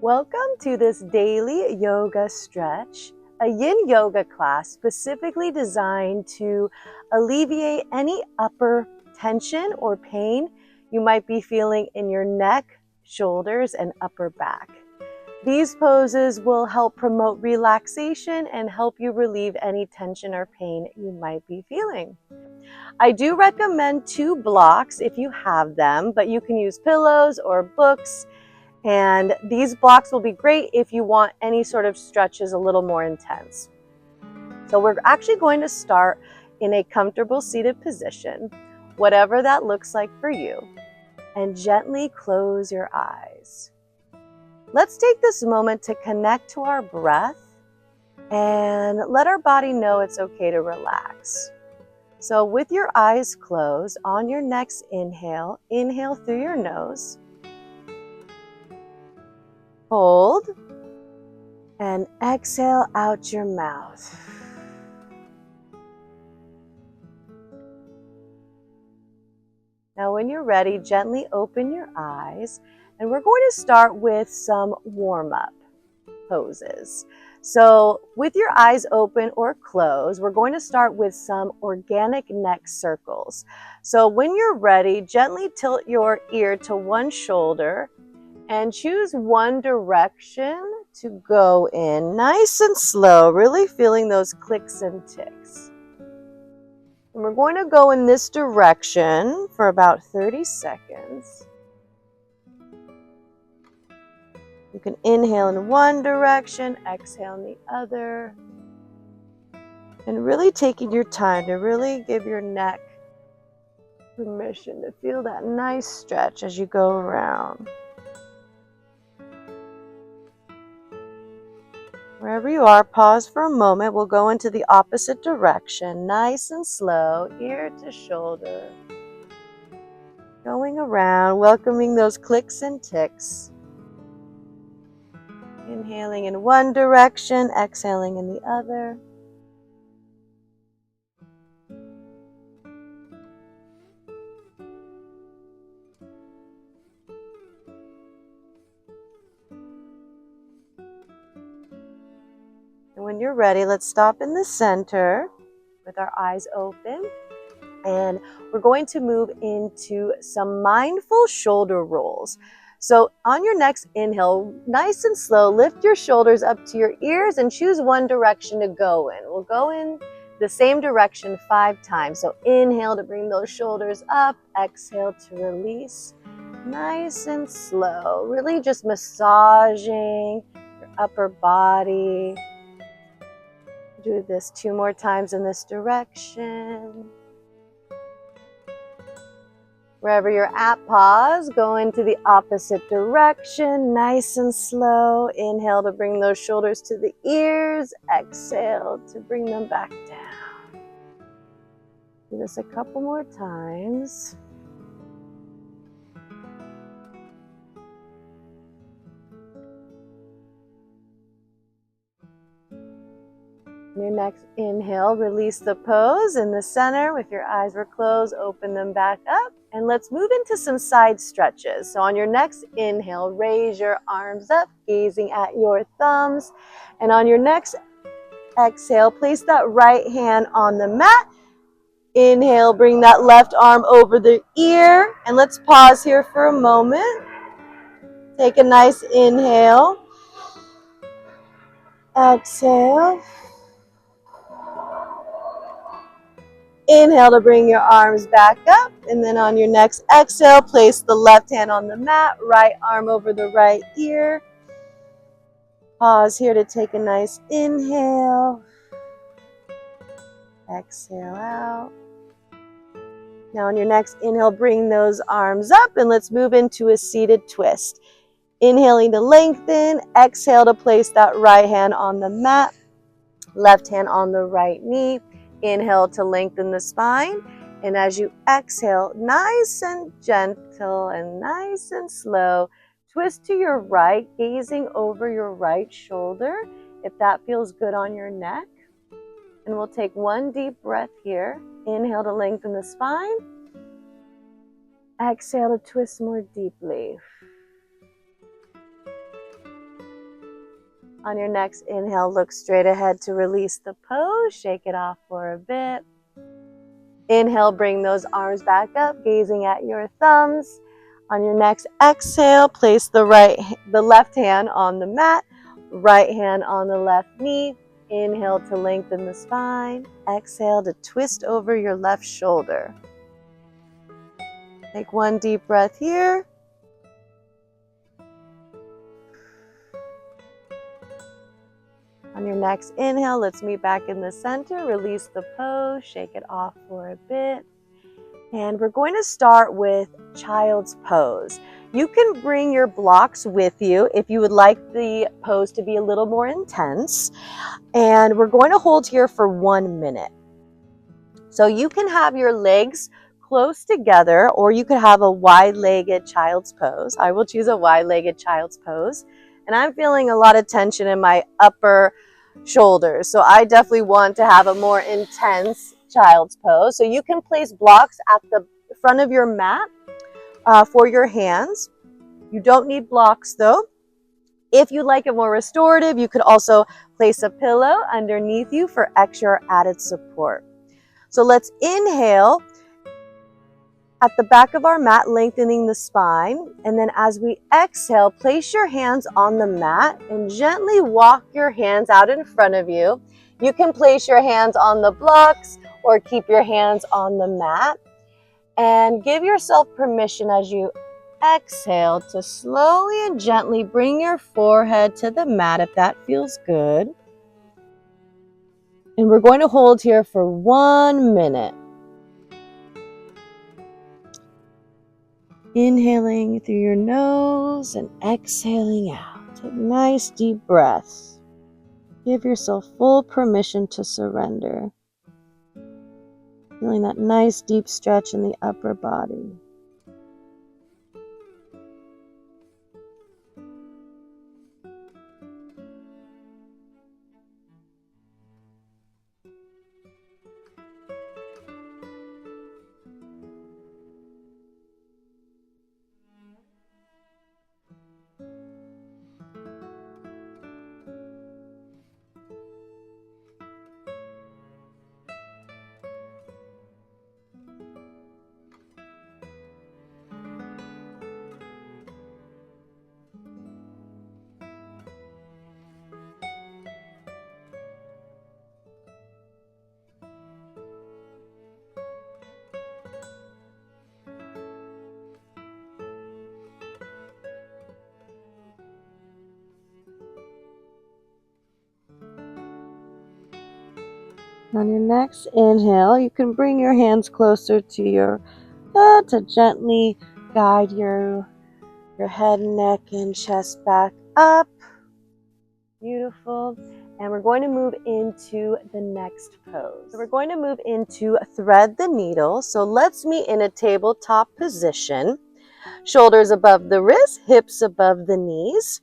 Welcome to this daily yoga stretch, a yin yoga class specifically designed to alleviate any upper tension or pain you might be feeling in your neck, shoulders, and upper back. These poses will help promote relaxation and help you relieve any tension or pain you might be feeling. I do recommend 2 blocks if you have them, but you can use pillows or books. And these blocks will be great if you want any sort of stretches a little more intense. So we're actually going to start in a comfortable seated position, whatever that looks like for you, and gently close your eyes. Let's take this moment to connect to our breath and let our body know it's okay to relax. So with your eyes closed, on your next inhale, inhale through your nose. Hold, and exhale out your mouth. Now when you're ready, gently open your eyes, and we're going to start with some warm-up poses. So with your eyes open or closed, we're going to start with some organic neck circles. So when you're ready, gently tilt your ear to one shoulder and choose one direction to go in, nice and slow, really feeling those clicks and ticks. And we're going to go in this direction for about 30 seconds. You can inhale in one direction, exhale in the other. And really taking your time to really give your neck permission to feel that nice stretch as you go around. Wherever you are, pause for a moment. We'll go into the opposite direction, nice and slow, ear to shoulder. Going around, welcoming those clicks and ticks. Inhaling in one direction, exhaling in the other. And when you're ready, let's stop in the center with our eyes open. And we're going to move into some mindful shoulder rolls. So on your next inhale, nice and slow, lift your shoulders up to your ears and choose one direction to go in. We'll go in the same direction 5 times. So inhale to bring those shoulders up, exhale to release. Nice and slow, really just massaging your upper body. Do this 2 more times in this direction. Wherever you're at, pause, go into the opposite direction, nice and slow. Inhale to bring those shoulders to the ears, exhale to bring them back down. Do this a couple more times. Your next inhale, release the pose in the center with your eyes were closed, open them back up. And let's move into some side stretches. So on your next inhale, raise your arms up, gazing at your thumbs. And on your next exhale, place that right hand on the mat. Inhale, bring that left arm over the ear. And let's pause here for a moment. Take a nice inhale. Exhale. Inhale to bring your arms back up, and then on your next exhale, place the left hand on the mat, right arm over the right ear. Pause here to take a nice inhale. Exhale out. Now on your next inhale, bring those arms up, and let's move into a seated twist. Inhaling to lengthen, exhale to place that right hand on the mat, left hand on the right knee. Inhale to lengthen the spine, and as you exhale, nice and gentle and nice and slow, twist to your right, gazing over your right shoulder, if that feels good on your neck. And we'll take one deep breath here. Inhale to lengthen the spine. Exhale to twist more deeply. On your next inhale, look straight ahead to release the pose. Shake it off for a bit. Inhale, bring those arms back up, gazing at your thumbs. On your next exhale, place the left hand on the mat, right hand on the left knee. Inhale to lengthen the spine. Exhale to twist over your left shoulder. Take one deep breath here. On your next inhale, let's meet back in the center. Release the pose, shake it off for a bit. And we're going to start with child's pose. You can bring your blocks with you if you would like the pose to be a little more intense. And we're going to hold here for 1 minute. So you can have your legs close together, or you could have a wide-legged child's pose. I will choose a wide-legged child's pose. And I'm feeling a lot of tension in my upper shoulders. So I definitely want to have a more intense child's pose. So you can place blocks at the front of your mat for your hands. You don't need blocks though. If you like it more restorative, you could also place a pillow underneath you for extra added support. So let's inhale at the back of our mat, lengthening the spine. And then as we exhale, place your hands on the mat and gently walk your hands out in front of you. You can place your hands on the blocks or keep your hands on the mat. And give yourself permission as you exhale to slowly and gently bring your forehead to the mat if that feels good. And we're going to hold here for 1 minute. Inhaling through your nose and exhaling out. Take nice deep breaths. Give yourself full permission to surrender. Feeling that nice deep stretch in the upper body. On your next inhale, you can bring your hands closer to your head to gently guide your head, neck, and chest back up. Beautiful. And we're going to move into the next pose. So we're going to move into thread the needle. So let's meet in a tabletop position. Shoulders above the wrists, hips above the knees.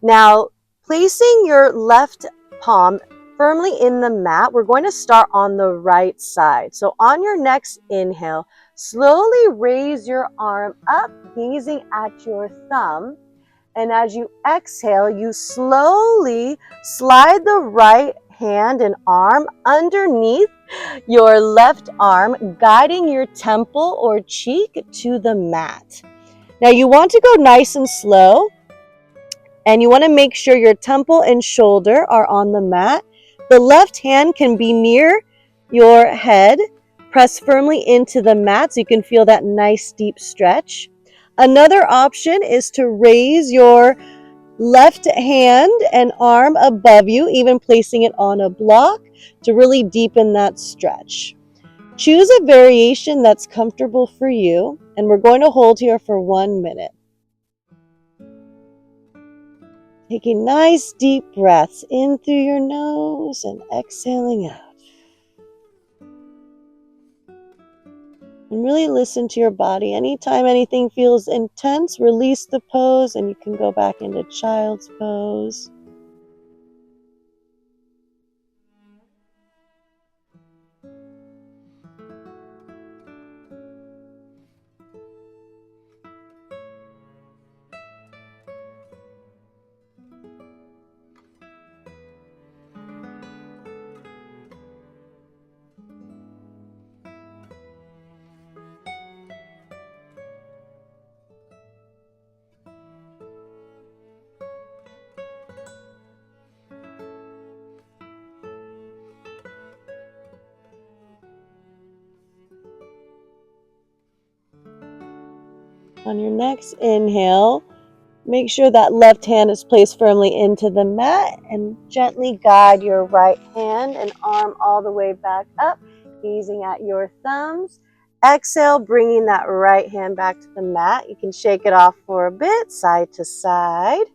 Now, placing your left palm firmly in the mat, we're going to start on the right side. So on your next inhale, slowly raise your arm up, gazing at your thumb. And as you exhale, you slowly slide the right hand and arm underneath your left arm, guiding your temple or cheek to the mat. Now you want to go nice and slow, and you want to make sure your temple and shoulder are on the mat. The left hand can be near your head. Press firmly into the mat so you can feel that nice deep stretch. Another option is to raise your left hand and arm above you, even placing it on a block to really deepen that stretch. Choose a variation that's comfortable for you, and we're going to hold here for 1 minute. Taking nice deep breaths in through your nose and exhaling out. And really listen to your body. Anytime anything feels intense, release the pose and you can go back into child's pose. On your next inhale, make sure that left hand is placed firmly into the mat and gently guide your right hand and arm all the way back up, gazing at your thumbs. Exhale, bringing that right hand back to the mat. You can shake it off for a bit, side to side.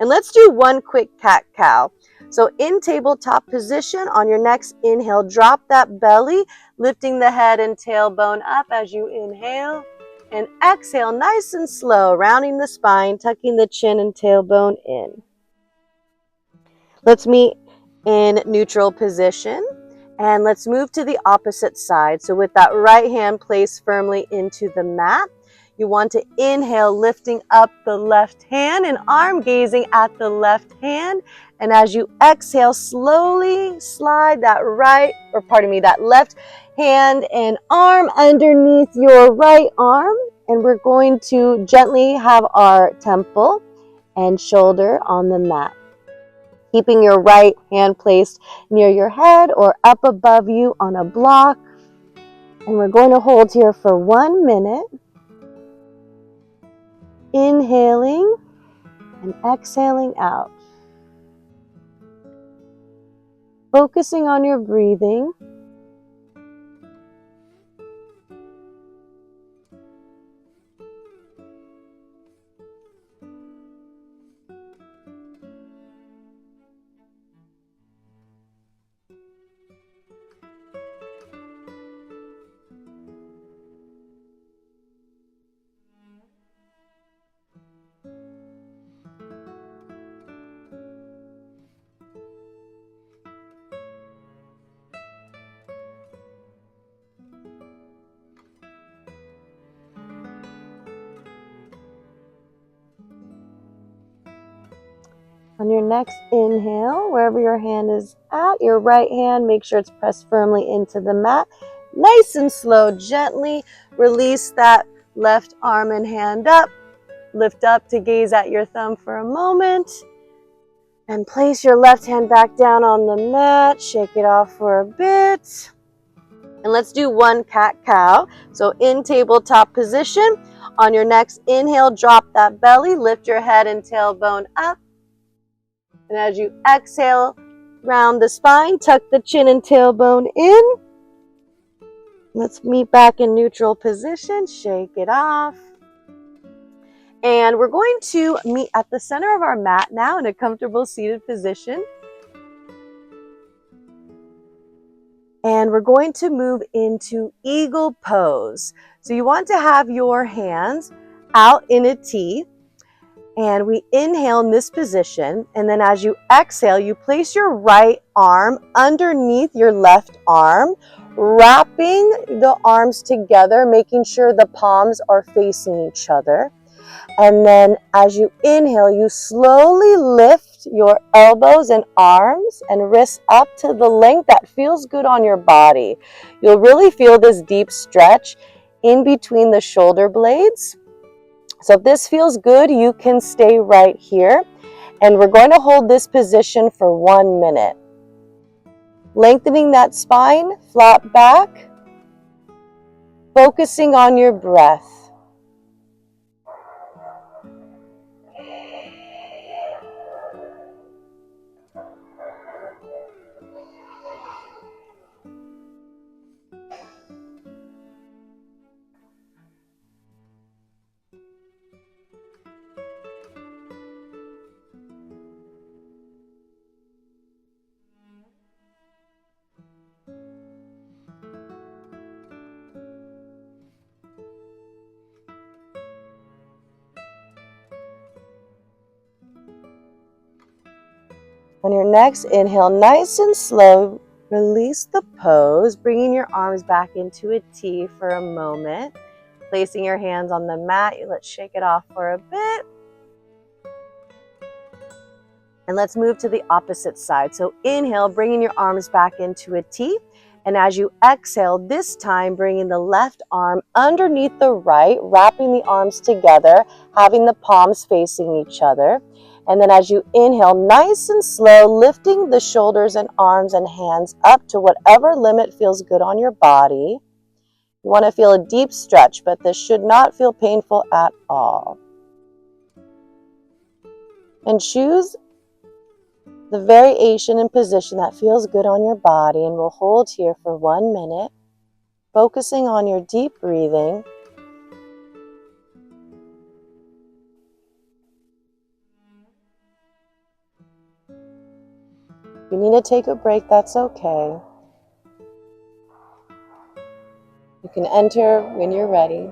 And let's do one quick cat-cow. So in tabletop position, on your next inhale, drop that belly, lifting the head and tailbone up as you inhale. And exhale, nice and slow, rounding the spine, tucking the chin and tailbone in. Let's meet in neutral position. And let's move to the opposite side. So with that right hand placed firmly into the mat, you want to inhale, lifting up the left hand and arm, gazing at the left hand. And as you exhale, slowly slide that that left hand and arm underneath your right arm. And we're going to gently have our temple and shoulder on the mat. Keeping your right hand placed near your head or up above you on a block. And we're going to hold here for 1 minute. Inhaling and exhaling out. Focusing on your breathing. On your next inhale, wherever your hand is at, your right hand, make sure it's pressed firmly into the mat. Nice and slow, gently release that left arm and hand up. Lift up to gaze at your thumb for a moment. And place your left hand back down on the mat. Shake it off for a bit. And let's do one cat-cow. So in tabletop position, on your next inhale, drop that belly, lift your head and tailbone up. And as you exhale, round the spine, tuck the chin and tailbone in. Let's meet back in neutral position, shake it off. And we're going to meet at the center of our mat now in a comfortable seated position. And we're going to move into eagle pose. So you want to have your hands out in a T. And we inhale in this position, and then as you exhale, you place your right arm underneath your left arm, wrapping the arms together, making sure the palms are facing each other. And then as you inhale, you slowly lift your elbows and arms and wrists up to the length that feels good on your body. You'll really feel this deep stretch in between the shoulder blades. So if this feels good, you can stay right here. And we're going to hold this position for 1 minute. Lengthening that spine, flat back, focusing on your breath. On your next inhale, nice and slow, release the pose, bringing your arms back into a T for a moment. Placing your hands on the mat, let's shake it off for a bit. And let's move to the opposite side. So inhale, bringing your arms back into a T. And as you exhale, this time bringing the left arm underneath the right, wrapping the arms together, having the palms facing each other. And then as you inhale, nice and slow, lifting the shoulders and arms and hands up to whatever limit feels good on your body. You want to feel a deep stretch, but this should not feel painful at all. And choose the variation and position that feels good on your body, and we'll hold here for 1 minute, focusing on your deep breathing. If you need to take a break, that's okay. You can enter when you're ready.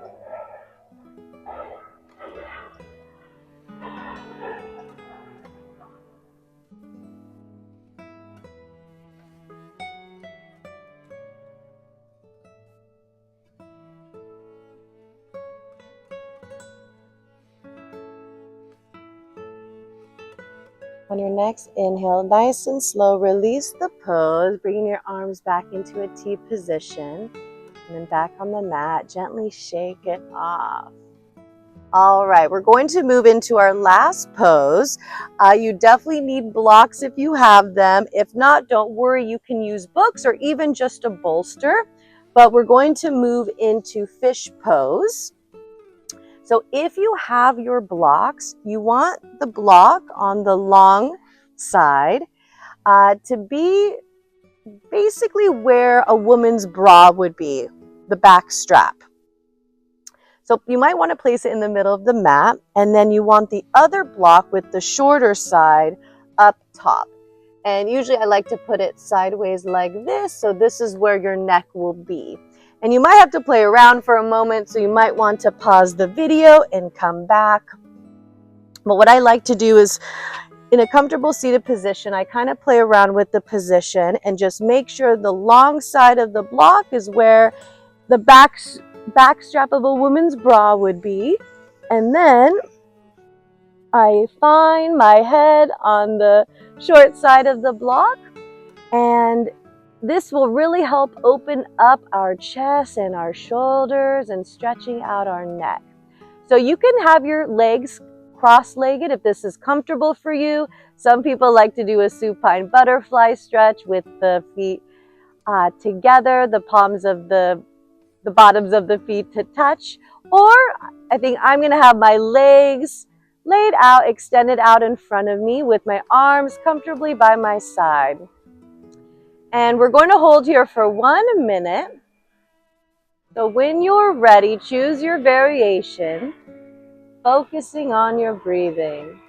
On your next inhale, nice and slow, release the pose, bringing your arms back into a T position, and then back on the mat, gently shake it off. All right, we're going to move into our last pose. You definitely need blocks if you have them. If not, don't worry, you can use books or even just a bolster. But we're going to move into fish pose. So if you have your blocks, you want the block on the long side to be basically where a woman's bra would be, the back strap. So you might want to place it in the middle of the mat, and then you want the other block with the shorter side up top. And usually I like to put it sideways like this, so this is where your neck will be. And you might have to play around for a moment, so you might want to pause the video and come back. But what I like to do is, in a comfortable seated position, I kind of play around with the position and just make sure the long side of the block is where the back strap of a woman's bra would be. And then I find my head on the short side of the block, and this will really help open up our chest and our shoulders and stretching out our neck. So you can have your legs cross-legged if this is comfortable for you. Some people like to do a supine butterfly stretch with the feet together, the palms of the bottoms of the feet to touch. Or I think I'm going to have my legs laid out, extended out in front of me with my arms comfortably by my side. And we're going to hold here for 1 minute. So when you're ready, choose your variation, focusing on your breathing.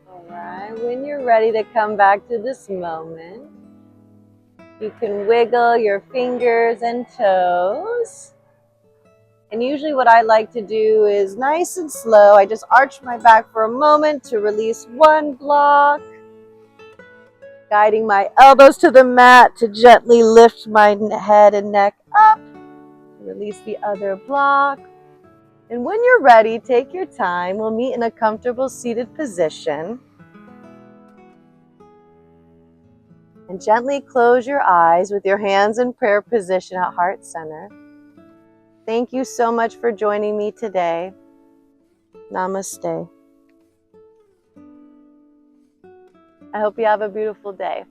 All right, when you're ready to come back to this moment, you can wiggle your fingers and toes. And usually what I like to do is nice and slow. I just arch my back for a moment to release one block, guiding my elbows to the mat to gently lift my head and neck up, release the other block. And when you're ready, take your time. We'll meet in a comfortable seated position. And gently close your eyes with your hands in prayer position at heart center. Thank you so much for joining me today. Namaste. I hope you have a beautiful day.